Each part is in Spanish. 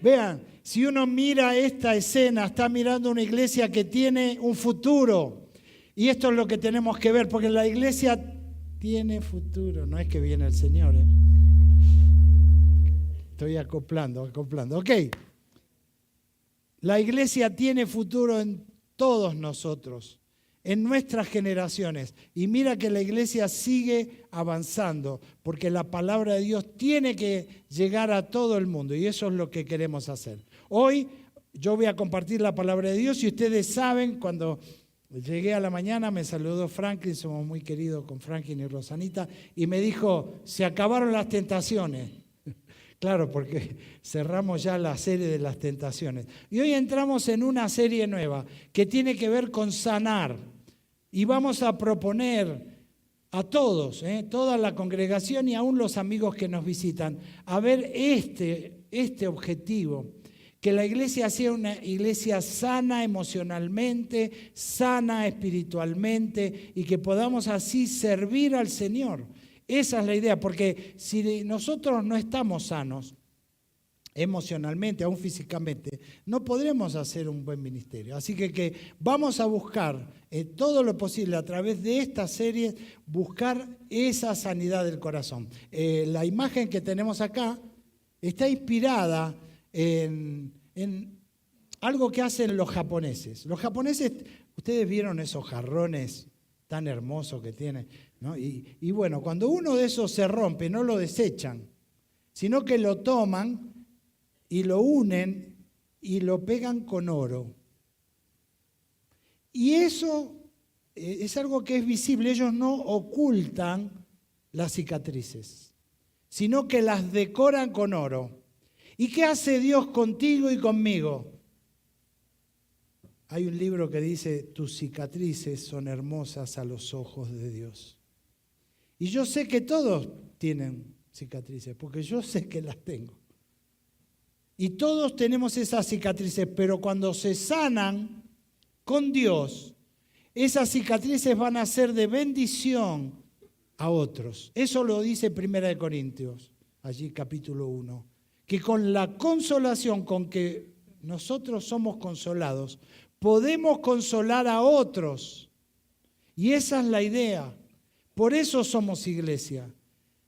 Vean, si uno mira esta escena, está mirando una iglesia que tiene un futuro. Y esto es lo que tenemos que ver, porque la iglesia tiene futuro. No es que viene el Señor, ¿eh? Estoy acoplando. Ok. La iglesia tiene futuro en todos nosotros, en nuestras generaciones. Y mira que la iglesia sigue avanzando, porque la palabra de Dios tiene que llegar a todo el mundo. Y eso es lo que queremos hacer. Hoy yo voy a compartir la palabra de Dios. Y ustedes saben, cuando llegué a la mañana me saludó Franklin, somos muy queridos con Franklin y Rosanita, y me dijo, se acabaron las tentaciones. Claro, porque cerramos ya la serie de las tentaciones. Y hoy entramos en una serie nueva que tiene que ver con sanar. Y vamos a proponer a todos, toda la congregación y aún los amigos que nos visitan, a ver este objetivo. Que la iglesia sea una iglesia sana emocionalmente, sana espiritualmente y que podamos así servir al Señor. Esa es la idea, porque si nosotros no estamos sanos emocionalmente, aún físicamente, no podremos hacer un buen ministerio. Así que vamos a buscar todo lo posible a través de esta serie, buscar esa sanidad del corazón. La imagen que tenemos acá está inspirada en algo que hacen los japoneses. Los japoneses, ustedes vieron esos jarrones tan hermosos que tienen, ¿no? Y bueno, cuando uno de esos se rompe, no lo desechan, sino que lo toman y lo unen y lo pegan con oro. Y eso es algo que es visible. Ellos no ocultan las cicatrices, sino que las decoran con oro. ¿Y qué hace Dios contigo y conmigo? Hay un libro que dice, tus cicatrices son hermosas a los ojos de Dios. Y yo sé que todos tienen cicatrices, porque yo sé que las tengo. Y todos tenemos esas cicatrices, pero cuando se sanan con Dios, esas cicatrices van a ser de bendición a otros. Eso lo dice 1 Corintios, allí capítulo 1. Que con la consolación con que nosotros somos consolados, podemos consolar a otros. Y esa es la idea. Por eso somos iglesia.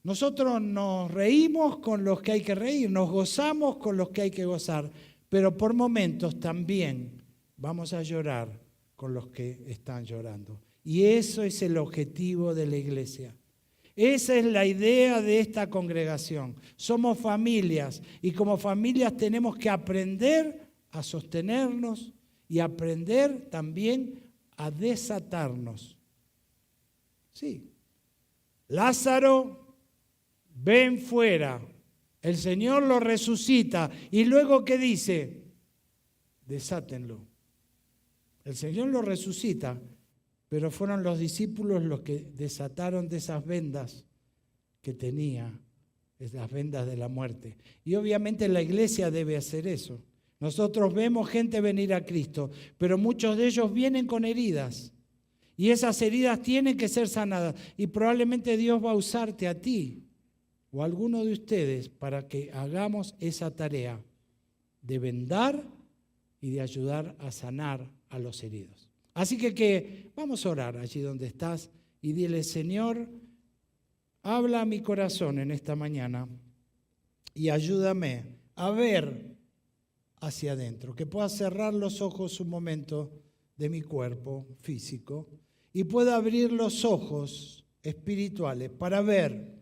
Nosotros nos reímos con los que hay que reír, nos gozamos con los que hay que gozar, pero por momentos también vamos a llorar con los que están llorando. Y eso es el objetivo de la iglesia. Esa es la idea de esta congregación. Somos familias y como familias tenemos que aprender a sostenernos y aprender también a desatarnos. Sí. Lázaro, ven fuera. El Señor lo resucita. Y luego, ¿qué dice? Desátenlo. El Señor lo resucita, pero fueron los discípulos los que desataron de esas vendas que tenía, esas vendas de la muerte. Y obviamente la iglesia debe hacer eso. Nosotros vemos gente venir a Cristo, pero muchos de ellos vienen con heridas. Y esas heridas tienen que ser sanadas. Y probablemente Dios va a usarte a ti o a alguno de ustedes para que hagamos esa tarea de vendar y de ayudar a sanar a los heridos. Así que vamos a orar allí donde estás y dile, Señor, habla a mi corazón en esta mañana y ayúdame a ver hacia adentro, que pueda cerrar los ojos un momento de mi cuerpo físico y pueda abrir los ojos espirituales para ver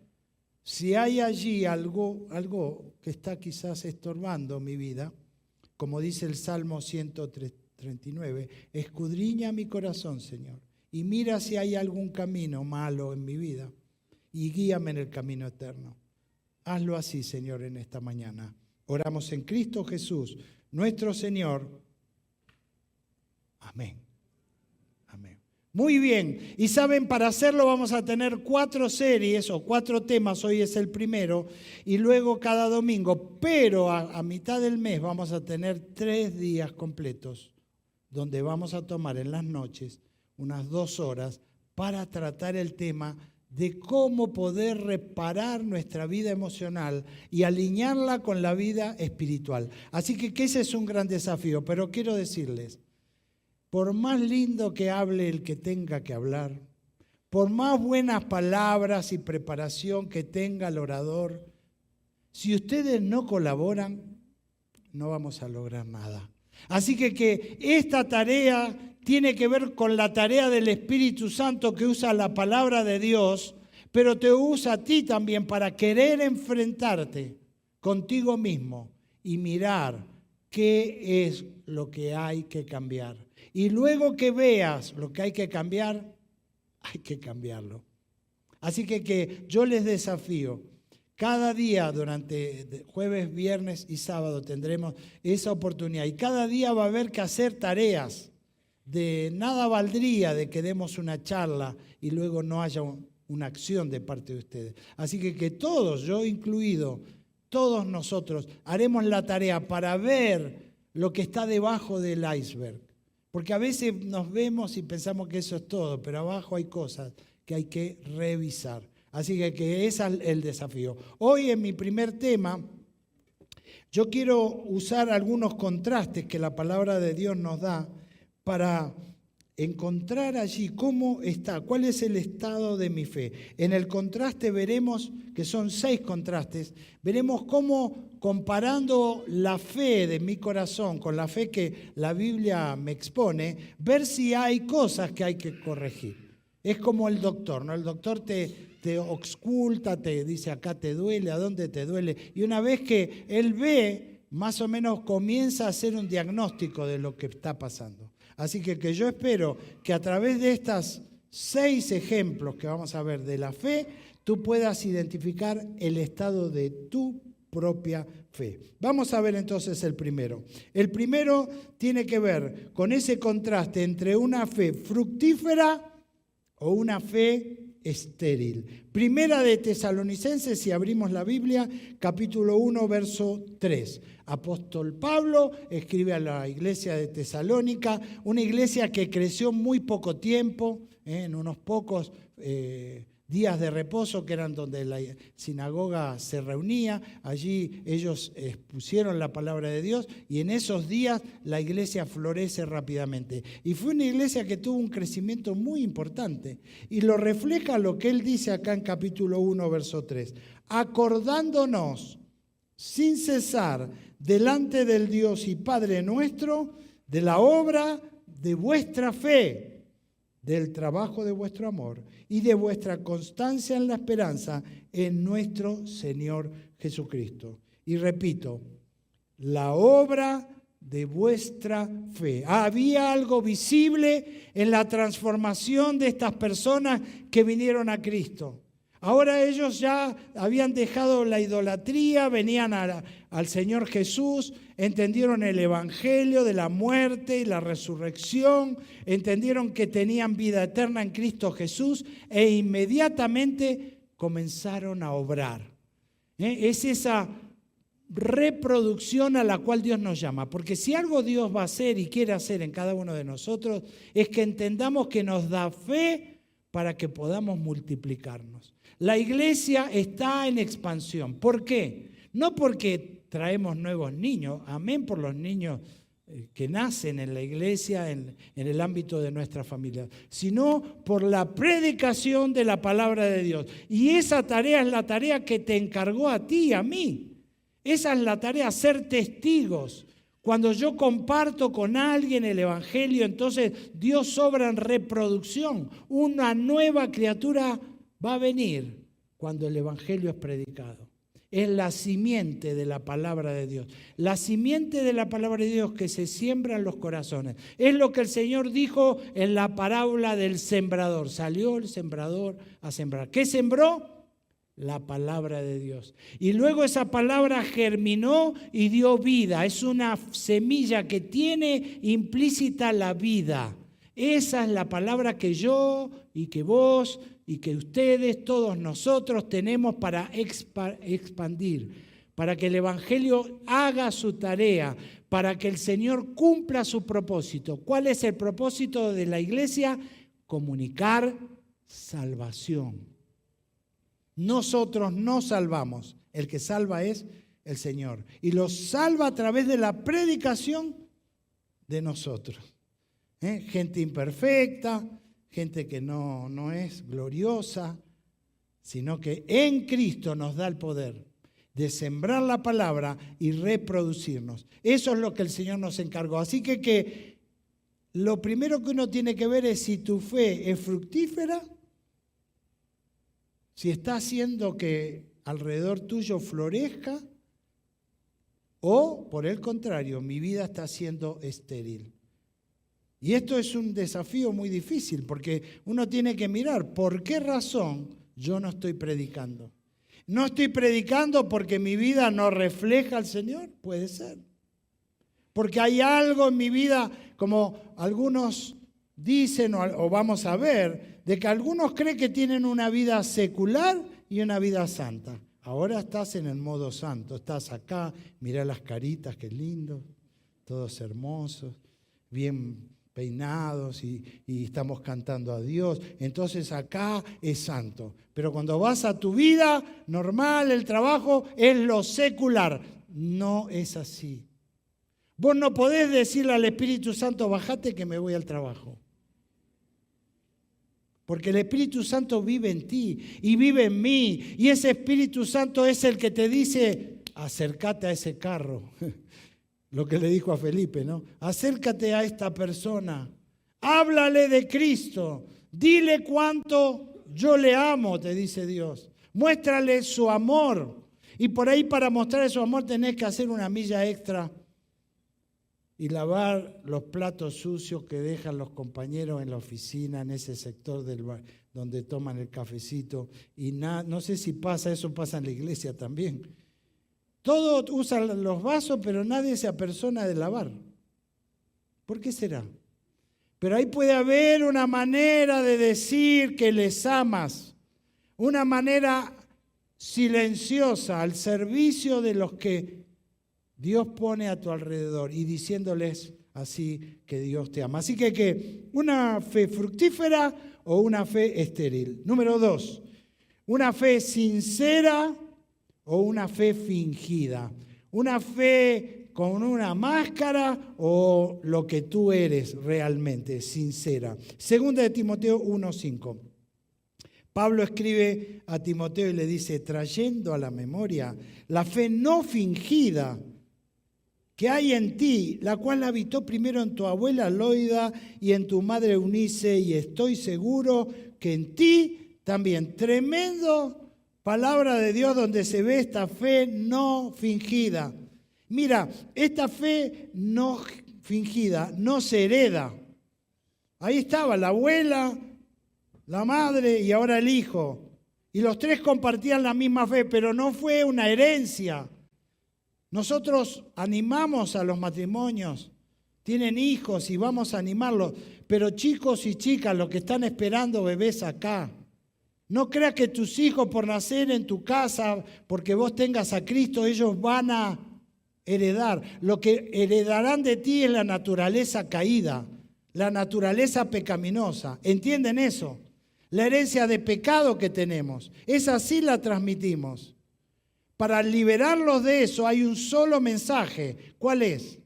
si hay allí algo que está quizás estorbando mi vida, como dice el Salmo 139, escudriña mi corazón, Señor, y mira si hay algún camino malo en mi vida y guíame en el camino eterno. Hazlo así, Señor, en esta mañana. Oramos en Cristo Jesús, nuestro Señor. Amén. Amén. Muy bien. Y saben, para hacerlo vamos a tener 4 series o 4 temas. Hoy es el primero. Y luego cada domingo. Pero a mitad del mes vamos a tener 3 días completos donde vamos a tomar en las noches unas 2 horas para tratar el tema de cómo poder reparar nuestra vida emocional y alinearla con la vida espiritual. Así que ese es un gran desafío, pero quiero decirles, por más lindo que hable el que tenga que hablar, por más buenas palabras y preparación que tenga el orador, si ustedes no colaboran, no vamos a lograr nada. Así que esta tarea tiene que ver con la tarea del Espíritu Santo que usa la palabra de Dios, pero te usa a ti también para querer enfrentarte contigo mismo y mirar qué es lo que hay que cambiar. Y luego que veas lo que hay que cambiar, hay que cambiarlo. Así que yo les desafío. Cada día durante jueves, viernes y sábado tendremos esa oportunidad. Y cada día va a haber que hacer tareas. De nada valdría de que demos una charla y luego no haya una acción de parte de ustedes. Así que todos, yo incluido, todos nosotros, haremos la tarea para ver lo que está debajo del iceberg. Porque a veces nos vemos y pensamos que eso es todo, pero abajo hay cosas que hay que revisar. Así que ese es el desafío. Hoy en mi primer tema, yo quiero usar algunos contrastes que la palabra de Dios nos da para encontrar allí cómo está, cuál es el estado de mi fe. En el contraste veremos, que son 6 contrastes, veremos cómo comparando la fe de mi corazón con la fe que la Biblia me expone, ver si hay cosas que hay que corregir. Es como el doctor, ¿no? El doctor te ausculta, te dice acá te duele, a dónde te duele. Y una vez que él ve, más o menos comienza a hacer un diagnóstico de lo que está pasando. Así que yo espero que a través de estos 6 ejemplos que vamos a ver de la fe, tú puedas identificar el estado de tu propia fe. Vamos a ver entonces el primero. El primero tiene que ver con ese contraste entre una fe fructífera o una fe estéril. Primera de Tesalonicenses, si abrimos la Biblia, capítulo 1, verso 3. Apóstol Pablo escribe a la iglesia de Tesalónica, una iglesia que creció muy poco tiempo, en unos pocos días de reposo, que eran donde la sinagoga se reunía. Allí ellos expusieron la palabra de Dios y en esos días la iglesia florece rápidamente. Y fue una iglesia que tuvo un crecimiento muy importante. Y lo refleja lo que él dice acá en capítulo 1, verso 3. Acordándonos sin cesar delante del Dios y Padre nuestro de la obra de vuestra fe, del trabajo de vuestro amor y de vuestra constancia en la esperanza en nuestro Señor Jesucristo. Y repito, la obra de vuestra fe. Había algo visible en la transformación de estas personas que vinieron a Cristo. Ahora ellos ya habían dejado la idolatría, venían al Señor Jesús, entendieron el Evangelio de la muerte y la resurrección, entendieron que tenían vida eterna en Cristo Jesús e inmediatamente comenzaron a obrar. Es esa reproducción a la cual Dios nos llama, porque si algo Dios va a hacer y quiere hacer en cada uno de nosotros, es que entendamos que nos da fe para que podamos multiplicarnos. La iglesia está en expansión. ¿Por qué? No porque traemos nuevos niños, amén por los niños que nacen en la iglesia, en el ámbito de nuestra familia, sino por la predicación de la palabra de Dios. Y esa tarea es la tarea que te encargó a ti y a mí. Esa es la tarea, ser testigos. Cuando yo comparto con alguien el Evangelio, entonces Dios obra en reproducción. Una nueva criatura va a venir cuando el Evangelio es predicado. Es la simiente de la palabra de Dios. La simiente de la palabra de Dios que se siembra en los corazones. Es lo que el Señor dijo en la parábola del sembrador. Salió el sembrador a sembrar. ¿Qué sembró? La palabra de Dios. Y luego esa palabra germinó y dio vida. Es una semilla que tiene implícita la vida. Esa es la palabra que yo y que vos y que ustedes, todos nosotros tenemos para expandir, para que el Evangelio haga su tarea, para que el Señor cumpla su propósito. ¿Cuál es el propósito de la iglesia? Comunicar salvación. Nosotros no salvamos. El que salva es el Señor. Y los salva a través de la predicación de nosotros. Gente imperfecta, gente que no es gloriosa, sino que en Cristo nos da el poder de sembrar la palabra y reproducirnos. Eso es lo que el Señor nos encargó. Así que lo primero que uno tiene que ver es si tu fe es fructífera, si está haciendo que alrededor tuyo florezca, o por el contrario, mi vida está siendo estéril. Y esto es un desafío muy difícil porque uno tiene que mirar por qué razón yo no estoy predicando. ¿No estoy predicando porque mi vida no refleja al Señor? Puede ser. Porque hay algo en mi vida, como algunos dicen o vamos a ver, de que algunos creen que tienen una vida secular y una vida santa. Ahora estás en el modo santo, estás acá, mirá las caritas, qué lindo, todos hermosos, bien peinados y estamos cantando a Dios. Entonces acá es santo. Pero cuando vas a tu vida normal, el trabajo es lo secular. No es así. Vos no podés decirle al Espíritu Santo, bajate que me voy al trabajo. Porque el Espíritu Santo vive en ti y vive en mí. Y ese Espíritu Santo es el que te dice, acércate a ese carro. Lo que le dijo a Felipe, ¿no? Acércate a esta persona, háblale de Cristo, dile cuánto yo le amo, te dice Dios. Muéstrale su amor. Y por ahí para mostrar su amor tenés que hacer una milla extra y lavar los platos sucios que dejan los compañeros en la oficina, en ese sector del bar, donde toman el cafecito. Y no sé si pasa, eso pasa en la iglesia también. Todos usan los vasos, pero nadie se apersona de lavar. ¿Por qué será? Pero ahí puede haber una manera de decir que les amas, una manera silenciosa al servicio de los que Dios pone a tu alrededor y diciéndoles así que Dios te ama. Así que una fe fructífera o una fe estéril. Número 2, una fe sincera o una fe fingida, una fe con una máscara o lo que tú eres realmente, sincera. Segunda de Timoteo 1:5. Pablo escribe a Timoteo y le dice, trayendo a la memoria la fe no fingida que hay en ti, la cual habitó primero en tu abuela Loida y en tu madre Eunice, y estoy seguro que en ti también. Tremendo palabra de Dios donde se ve esta fe no fingida. Mira, esta fe no fingida no se hereda. Ahí estaba la abuela, la madre y ahora el hijo. Y los tres compartían la misma fe, pero no fue una herencia. Nosotros animamos a los matrimonios, tienen hijos y vamos a animarlos, pero chicos y chicas, los que están esperando bebés acá, no creas que tus hijos por nacer en tu casa, porque vos tengas a Cristo, ellos van a heredar. Lo que heredarán de ti es la naturaleza caída, la naturaleza pecaminosa. ¿Entienden eso? La herencia de pecado que tenemos, esa sí la transmitimos. Para liberarlos de eso hay un solo mensaje. ¿Cuál es?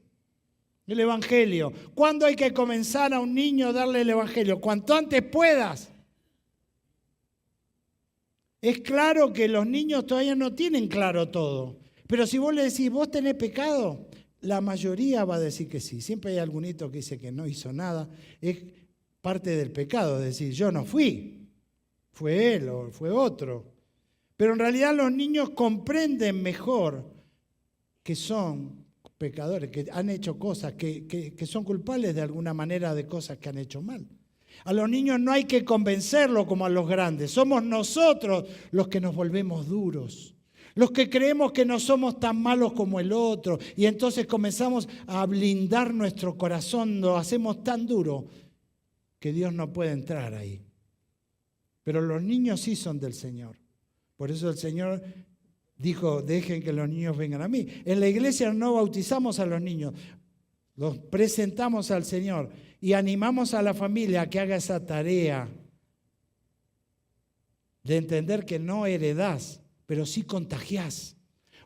El Evangelio. ¿Cuándo hay que comenzar a un niño a darle el Evangelio? Cuanto antes puedas. Es claro que los niños todavía no tienen claro todo. Pero si vos le decís, ¿vos tenés pecado? La mayoría va a decir que sí. Siempre hay algunito que dice que no hizo nada. Es parte del pecado, es decir, yo no fui. Fue él o fue otro. Pero en realidad los niños comprenden mejor que son pecadores, que han hecho cosas, que son culpables de alguna manera de cosas que han hecho mal. A los niños no hay que convencerlos como a los grandes. Somos nosotros los que nos volvemos duros. Los que creemos que no somos tan malos como el otro. Y entonces comenzamos a blindar nuestro corazón, lo hacemos tan duro que Dios no puede entrar ahí. Pero los niños sí son del Señor. Por eso el Señor dijo, dejen que los niños vengan a mí. En la iglesia no bautizamos a los niños, los presentamos al Señor y animamos a la familia a que haga esa tarea. de entender que no heredás, pero sí contagiás.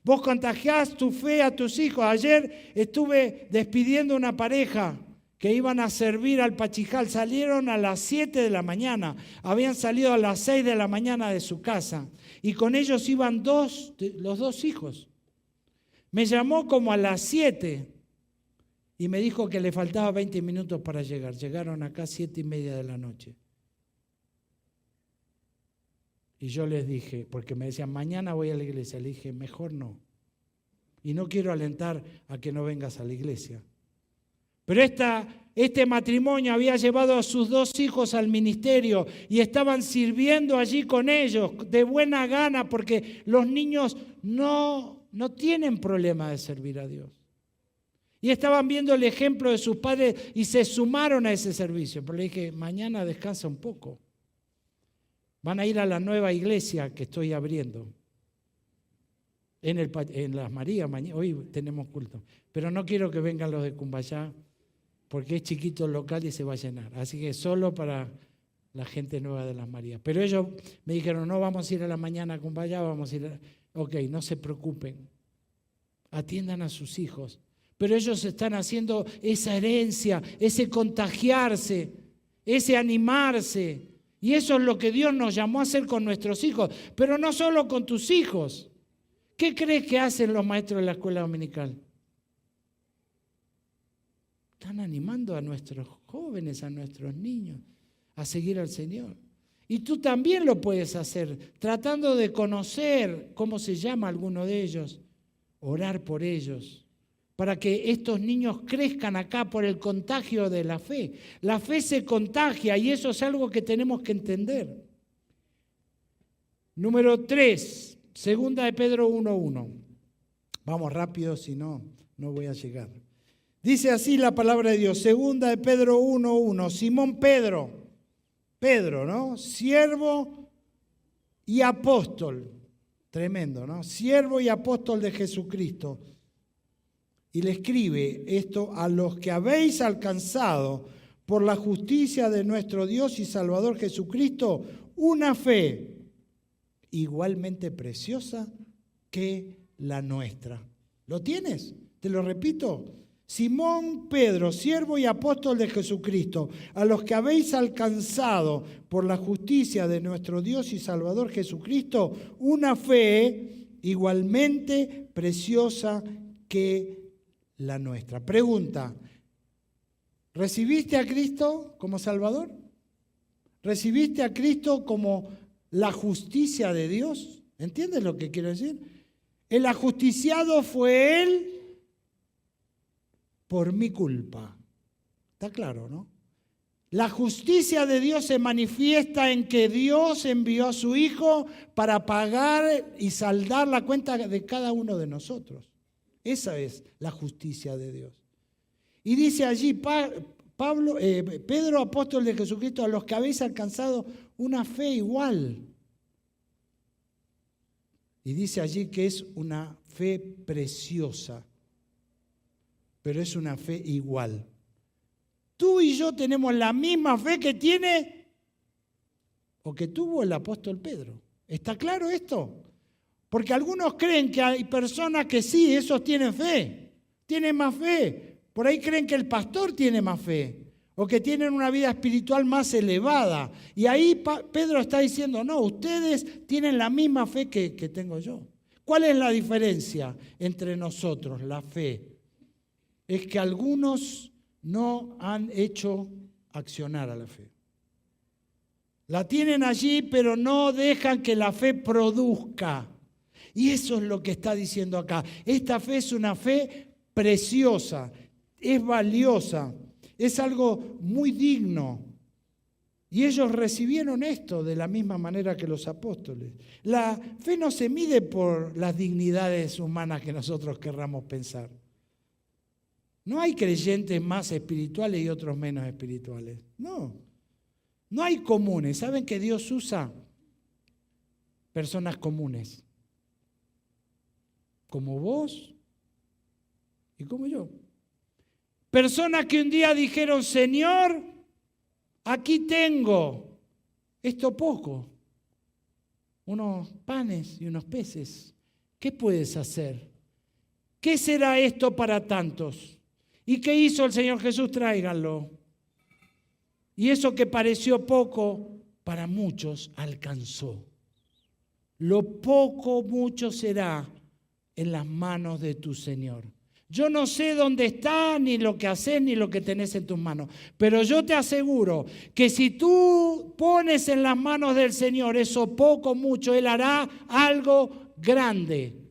Vos contagiás tu fe a tus hijos. Ayer estuve despidiendo una pareja que iban a servir al Pachijal. Salieron a las 7 de la mañana. Habían salido a las 6 de la mañana de su casa. Y con ellos iban los dos hijos. Me llamó como a las 7 y me dijo que le faltaba 20 minutos para llegar. Llegaron acá 7:30 de la noche. Y yo les dije, porque me decían, mañana voy a la iglesia. Le dije, mejor no. Y no quiero alentar a que no vengas a la iglesia. Pero este matrimonio había llevado a sus dos hijos al ministerio y estaban sirviendo allí con ellos de buena gana, porque los niños no tienen problema de servir a Dios. Y estaban viendo el ejemplo de sus padres y se sumaron a ese servicio. Pero le dije, mañana descansa un poco. Van a ir a la nueva iglesia que estoy abriendo. En Las Marías, hoy tenemos culto. Pero no quiero que vengan los de Cumbayá, porque es chiquito el local y se va a llenar. Así que solo para la gente nueva de Las Marías. Pero ellos me dijeron, no vamos a ir a la mañana a Cumbayá, vamos a ir Ok, no se preocupen. Atiendan a sus hijos. Pero ellos están haciendo esa herencia, ese contagiarse, ese animarse. Y eso es lo que Dios nos llamó a hacer con nuestros hijos. Pero no solo con tus hijos. ¿Qué crees que hacen los maestros de la escuela dominical? Están animando a nuestros jóvenes, a nuestros niños, a seguir al Señor. Y tú también lo puedes hacer, tratando de conocer cómo se llama alguno de ellos, orar por ellos, para que estos niños crezcan acá por el contagio de la fe. La fe se contagia y eso es algo que tenemos que entender. Número 3, segunda de Pedro 1:1. Vamos rápido, si no, no voy a llegar. Dice así la palabra de Dios, segunda de Pedro 1:1. Simón Pedro, ¿no? Siervo y apóstol. Tremendo, ¿no? Siervo y apóstol de Jesucristo. Y le escribe esto a los que habéis alcanzado por la justicia de nuestro Dios y Salvador Jesucristo una fe igualmente preciosa que la nuestra. ¿Lo tienes? Te lo repito. Simón Pedro, siervo y apóstol de Jesucristo, a los que habéis alcanzado por la justicia de nuestro Dios y Salvador Jesucristo una fe igualmente preciosa que la nuestra. Pregunta, ¿recibiste a Cristo como Salvador? ¿Recibiste a Cristo como la justicia de Dios? ¿Entiendes lo que quiero decir? El ajusticiado fue Él por mi culpa. Está claro, ¿no? La justicia de Dios se manifiesta en que Dios envió a su Hijo para pagar y saldar la cuenta de cada uno de nosotros. Esa es la justicia de Dios. Y dice allí Pedro, apóstol de Jesucristo, a los que habéis alcanzado una fe igual. Y dice allí que es una fe preciosa, pero es una fe igual. Tú y yo tenemos la misma fe que tiene o que tuvo el apóstol Pedro. ¿Está claro esto? Porque algunos creen que hay personas que sí, esos tienen fe, tienen más fe. Por ahí creen que el pastor tiene más fe o que tienen una vida espiritual más elevada. Y ahí Pedro está diciendo, no, ustedes tienen la misma fe que tengo yo. ¿Cuál es la diferencia entre nosotros, la fe? Es que algunos no han hecho accionar a la fe. La tienen allí, pero no dejan que la fe produzca. Y eso es lo que está diciendo acá. Esta fe es una fe preciosa, es valiosa, es algo muy digno. Y ellos recibieron esto de la misma manera que los apóstoles. La fe no se mide por las dignidades humanas que nosotros querramos pensar. No hay creyentes más espirituales y otros menos espirituales. No hay comunes. ¿Saben que Dios usa personas comunes? Como vos y como yo. Personas que un día dijeron, Señor, aquí tengo esto poco. unos panes y unos peces. ¿Qué puedes hacer? ¿Qué será esto para tantos? ¿Y qué hizo el Señor Jesús? Tráiganlo. Y eso que pareció poco, para muchos alcanzó. Lo poco, mucho será en las manos de tu Señor. Yo no sé dónde está, ni lo que haces, ni lo que tenés en tus manos. Pero yo te aseguro que si tú pones en las manos del Señor eso poco, mucho, Él hará algo grande.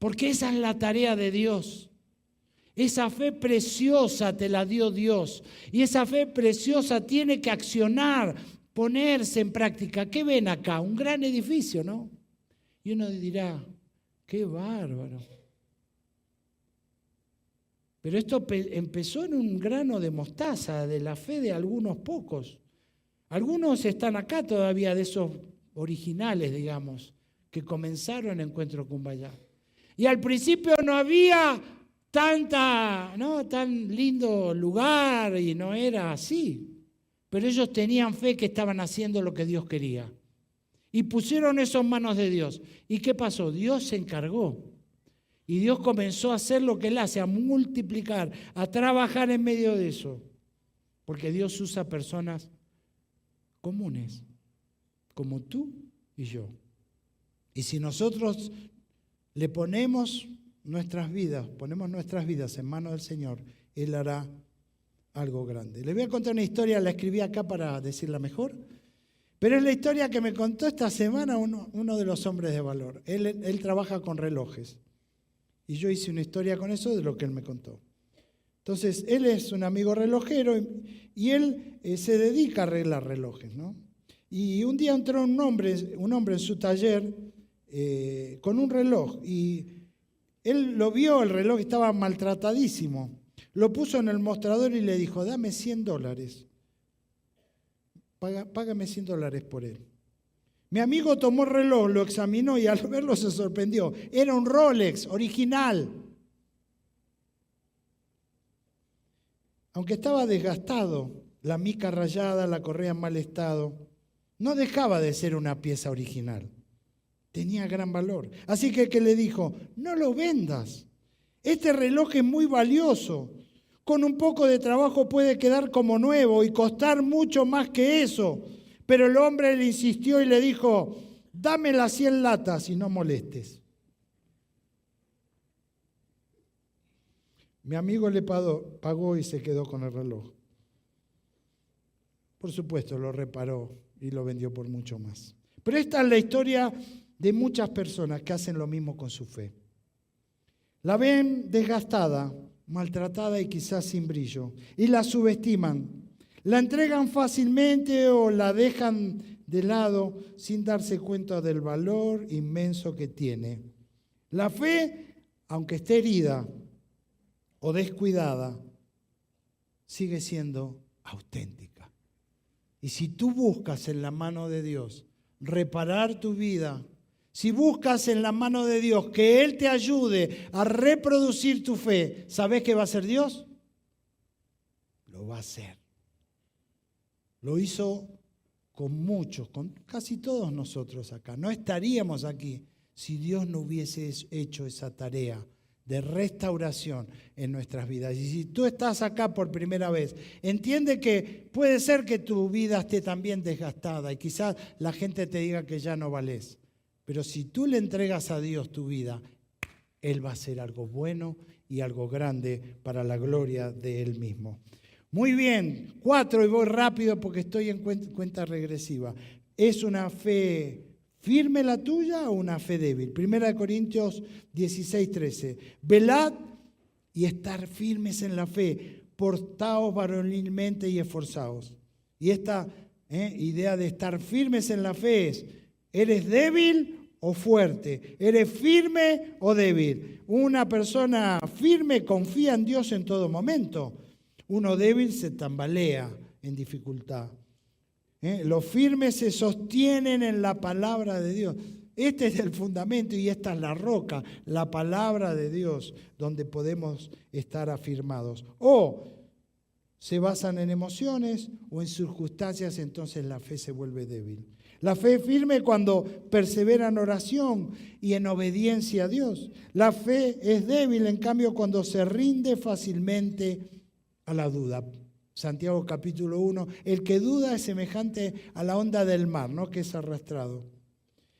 Porque esa es la tarea de Dios. Esa fe preciosa te la dio Dios. Y esa fe preciosa tiene que accionar, ponerse en práctica. ¿Qué ven acá? Un gran edificio, ¿no? Y uno dirá, qué bárbaro. Pero esto empezó en un grano de mostaza, de la fe de algunos pocos. Algunos están acá todavía de esos originales, digamos, que comenzaron en Encuentro Cumbayá. Y al principio no había tan lindo lugar y no era así. Pero ellos tenían fe que estaban haciendo lo que Dios quería. Y pusieron eso en manos de Dios. ¿Y qué pasó? Dios se encargó. Y Dios comenzó a hacer lo que Él hace, a multiplicar, a trabajar en medio de eso. Porque Dios usa personas comunes, como tú y yo. Y si nosotros le ponemos nuestras vidas en manos del Señor, Él hará algo grande. Les voy a contar una historia, la escribí acá para decirla mejor, pero es la historia que me contó esta semana uno de los hombres de valor. Él trabaja con relojes. Y yo hice una historia con eso de lo que él me contó. Entonces, él es un amigo relojero y él se dedica a arreglar relojes, ¿no? Y un día entró un hombre en su taller con un reloj y él lo vio, el reloj estaba maltratadísimo. Lo puso en el mostrador y le dijo, dame $100. Págame $100 por él. Mi amigo tomó el reloj, lo examinó y al verlo se sorprendió. Era un Rolex original. Aunque estaba desgastado, la mica rayada, la correa en mal estado, no dejaba de ser una pieza original. Tenía gran valor. Así que le dijo, no lo vendas. Este reloj es muy valioso. Con un poco de trabajo puede quedar como nuevo y costar mucho más que eso. Pero el hombre le insistió y le dijo, dame las 100 latas y no molestes. Mi amigo le pagó y se quedó con el reloj. Por supuesto, lo reparó y lo vendió por mucho más. Pero esta es la historia de muchas personas que hacen lo mismo con su fe. La ven desgastada, maltratada y quizás sin brillo, y la subestiman. La entregan fácilmente o la dejan de lado sin darse cuenta del valor inmenso que tiene. La fe, aunque esté herida o descuidada, sigue siendo auténtica. Y si tú buscas en la mano de Dios reparar tu vida, si buscas en la mano de Dios que Él te ayude a reproducir tu fe, ¿sabes qué va a hacer Dios? Lo va a hacer. Lo hizo con muchos, con casi todos nosotros acá. No estaríamos aquí si Dios no hubiese hecho esa tarea de restauración en nuestras vidas. Y si tú estás acá por primera vez, entiende que puede ser que tu vida esté también desgastada y quizás la gente te diga que ya no valés. Pero si tú le entregas a Dios tu vida, Él va a hacer algo bueno y algo grande para la gloria de Él mismo. Muy bien, 4 y voy rápido porque estoy en cuenta regresiva. ¿Es una fe firme la tuya o una fe débil? 1 Corintios 16:13. Velad y estar firmes en la fe, portaos varonilmente y esforzaos. Y esta idea de estar firmes en la fe es, ¿eres débil o fuerte? ¿Eres firme o débil? Una persona firme confía en Dios en todo momento. Uno débil se tambalea en dificultad. Los firmes se sostienen en la palabra de Dios. Este es el fundamento y esta es la roca, la palabra de Dios, donde podemos estar afirmados. O se basan en emociones o en circunstancias, entonces la fe se vuelve débil. La fe es firme cuando persevera en oración y en obediencia a Dios. La fe es débil, en cambio, cuando se rinde fácilmente a la duda. Santiago capítulo 1, el que duda es semejante a la onda del mar, ¿no?, que es arrastrado.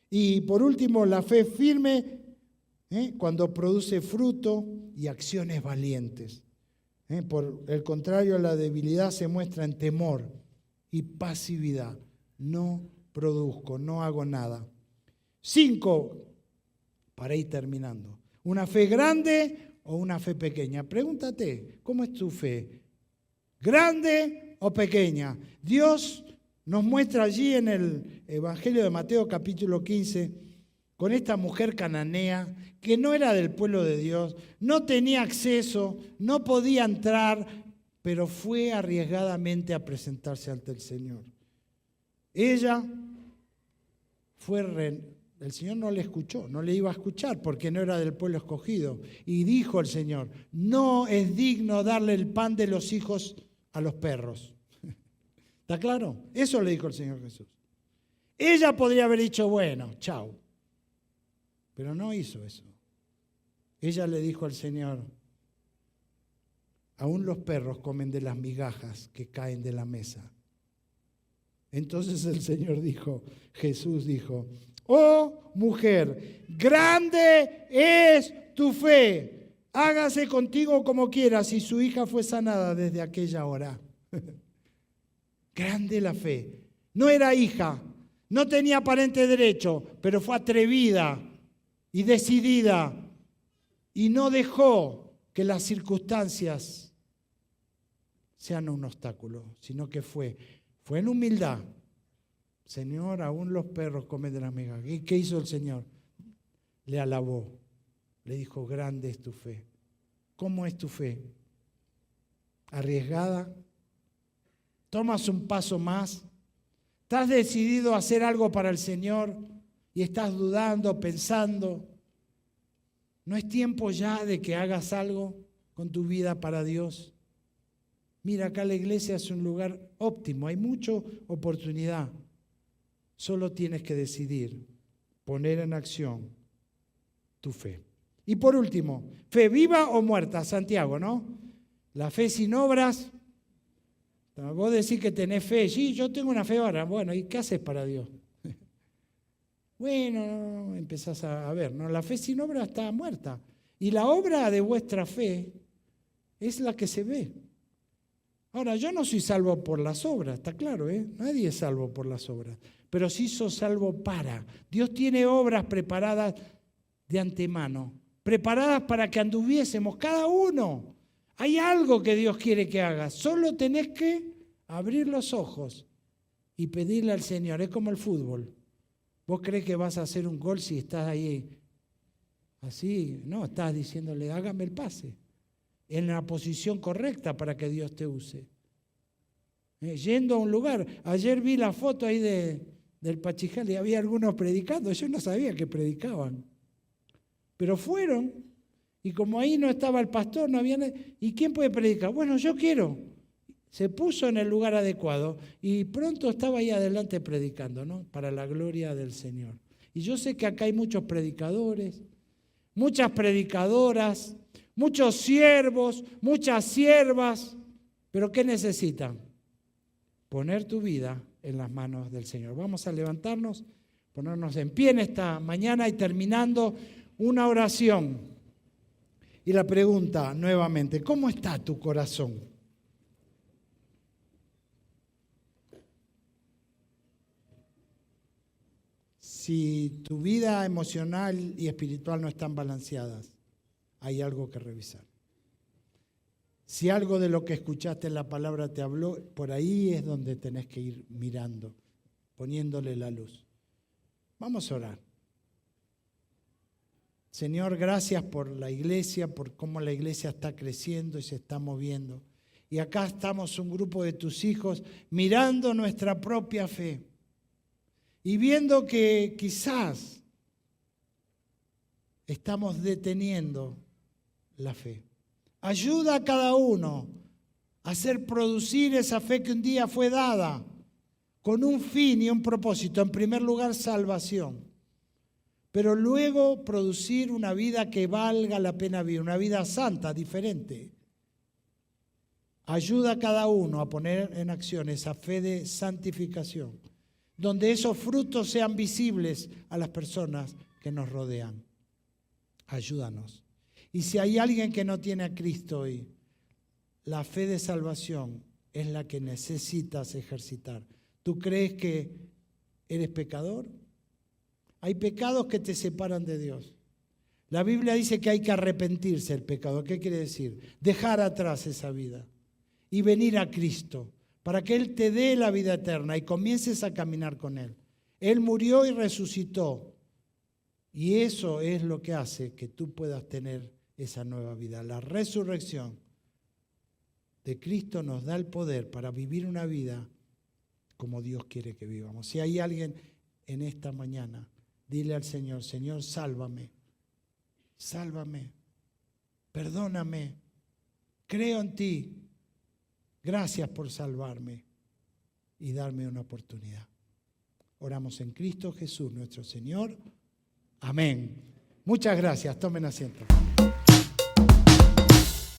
Y por último, la fe es firme cuando produce fruto y acciones valientes. Por el contrario, la debilidad se muestra en temor y pasividad. No produzco, no hago nada. 5, para ir terminando. ¿Una fe grande o una fe pequeña? Pregúntate, ¿cómo es tu fe? ¿Grande o pequeña? Dios nos muestra allí en el Evangelio de Mateo capítulo 15, con esta mujer cananea que no era del pueblo de Dios, no tenía acceso, no podía entrar, pero fue arriesgadamente a presentarse ante el Señor. Ella el Señor no le escuchó, no le iba a escuchar porque no era del pueblo escogido. Y dijo el Señor, no es digno darle el pan de los hijos a los perros. ¿Está claro? Eso le dijo el Señor Jesús. Ella podría haber dicho, bueno, chao. Pero no hizo eso. Ella le dijo al Señor, aún los perros comen de las migajas que caen de la mesa. Entonces el Señor dijo, Jesús dijo, oh mujer, grande es tu fe, hágase contigo como quieras. Y su hija fue sanada desde aquella hora. Grande la fe. No era hija, no tenía aparente derecho, pero fue atrevida y decidida y no dejó que las circunstancias sean un obstáculo, sino que fue en humildad. Señor, aún los perros comen de las migajas. ¿Y qué hizo el Señor? Le alabó, le dijo, grande es tu fe. ¿Cómo es tu fe? ¿Arriesgada? ¿Tomas un paso más? ¿Estás decidido a hacer algo para el Señor y estás dudando, pensando? ¿No es tiempo ya de que hagas algo con tu vida para Dios? Mira, acá la iglesia es un lugar óptimo, hay mucha oportunidad. Solo tienes que decidir, poner en acción tu fe. Y por último, fe viva o muerta, Santiago, ¿no? La fe sin obras. Vos decís que tenés fe, sí, yo tengo una fe ahora. Bueno, ¿y qué haces para Dios? Bueno, empezás a ver, ¿no? La fe sin obra está muerta. Y la obra de vuestra fe es la que se ve. Ahora, yo no soy salvo por las obras, está claro, ¿eh? Nadie es salvo por las obras. Pero sí sos salvo para. Dios tiene obras preparadas de antemano, preparadas para que anduviésemos cada uno. Hay algo que Dios quiere que hagas. Solo tenés que abrir los ojos y pedirle al Señor. Es como el fútbol. ¿Vos crees que vas a hacer un gol si estás ahí así? No, estás diciéndole, hágame el pase. En la posición correcta para que Dios te use. Yendo a un lugar. Ayer vi la foto ahí del Pachijal y había algunos predicando. Yo no sabía que predicaban. Pero fueron. Y como ahí no estaba el pastor, no había nadie. ¿Y quién puede predicar? Bueno, yo quiero. Se puso en el lugar adecuado y pronto estaba ahí adelante predicando, ¿no? Para la gloria del Señor. Y yo sé que acá hay muchos predicadores, muchas predicadoras, muchos siervos, muchas siervas. ¿Pero qué necesitan? Poner tu vida en las manos del Señor. Vamos a levantarnos, ponernos en pie en esta mañana y terminando una oración. Y la pregunta nuevamente, ¿cómo está tu corazón? Si tu vida emocional y espiritual no están balanceadas, hay algo que revisar. Si algo de lo que escuchaste en la palabra te habló, por ahí es donde tenés que ir mirando, poniéndole la luz. Vamos a orar. Señor, gracias por la iglesia, por cómo la iglesia está creciendo y se está moviendo. Y acá estamos un grupo de tus hijos mirando nuestra propia fe y viendo que quizás estamos deteniendo la fe. Ayuda a cada uno a hacer producir esa fe que un día fue dada con un fin y un propósito. En primer lugar, salvación. Pero luego producir una vida que valga la pena vivir, una vida santa, diferente. Ayuda a cada uno a poner en acción esa fe de santificación, donde esos frutos sean visibles a las personas que nos rodean. Ayúdanos. Y si hay alguien que no tiene a Cristo hoy, la fe de salvación es la que necesitas ejercitar. ¿Tú crees que eres pecador? Hay pecados que te separan de Dios. La Biblia dice que hay que arrepentirse del pecado. ¿Qué quiere decir? Dejar atrás esa vida y venir a Cristo para que Él te dé la vida eterna y comiences a caminar con Él. Él murió y resucitó. Y eso es lo que hace que tú puedas tener esa nueva vida. La resurrección de Cristo nos da el poder para vivir una vida como Dios quiere que vivamos. Si hay alguien en esta mañana, dile al Señor, Señor, sálvame, sálvame, perdóname, creo en ti, gracias por salvarme y darme una oportunidad. Oramos en Cristo Jesús, nuestro Señor. Amén. Muchas gracias, tomen asiento.